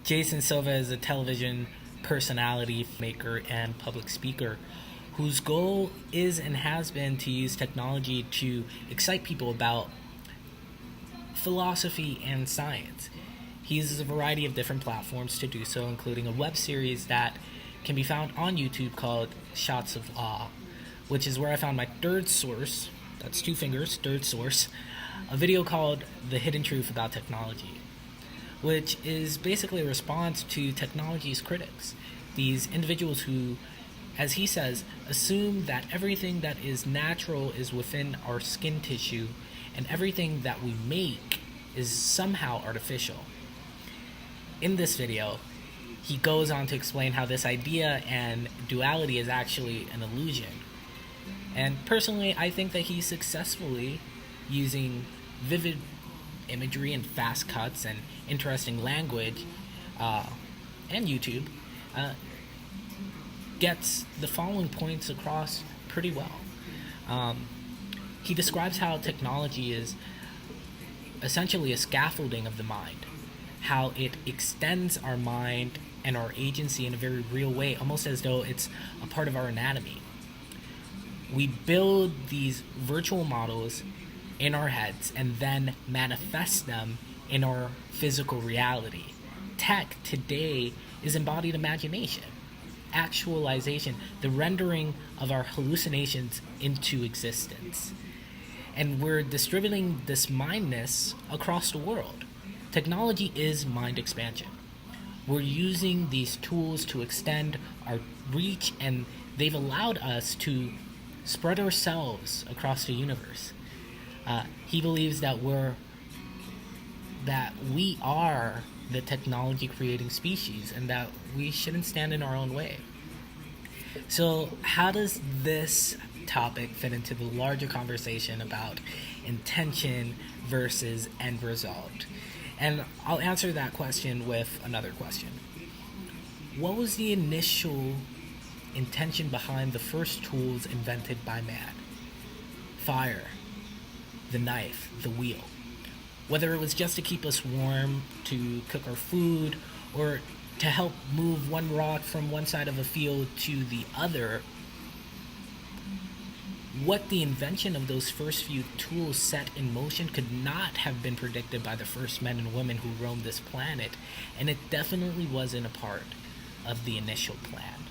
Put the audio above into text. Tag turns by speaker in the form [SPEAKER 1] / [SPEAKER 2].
[SPEAKER 1] Jason Silva is a television personality, maker, and public speaker whose goal is and has been to use technology to excite people about philosophy and science. He uses a variety of different platforms to do so, including a web series that can be found on YouTube called Shots of Awe, which is where I found my third source. That's two fingers, third source. A video called The Hidden Truth About Technology, which is basically a response to technology's critics. These individuals who, as he says, assume that everything that is natural is within our skin tissue and everything that we make is somehow artificial. In this video, he goes on to explain how this idea and duality is actually an illusion. And personally, I think that he's successfully using vivid imagery and fast cuts and interesting language, and YouTube, gets the following points across pretty well. He describes how technology is essentially a scaffolding of the mind, how it extends our mind and our agency in a very real way, almost as though it's a part of our anatomy. We build these virtual models in our heads and then manifest them in our physical reality. Tech today is embodied imagination, actualization, the rendering of our hallucinations into existence. And we're distributing this mindness across the world. Technology is mind expansion. We're using these tools to extend our reach, and they've allowed us to spread ourselves across the universe. He believes that we are the technology creating species and that we shouldn't stand in our own way. So how does this topic fit into the larger conversation about intention versus end result? And I'll answer that question with another question. What was the initial intention behind the first tools invented by man? Fire, the knife, the wheel. Whether it was just to keep us warm, to cook our food, or to help move one rock from one side of a field to the other, what the invention of those first few tools set in motion could not have been predicted by the first men and women who roamed this planet, and it definitely wasn't a part of the initial plan.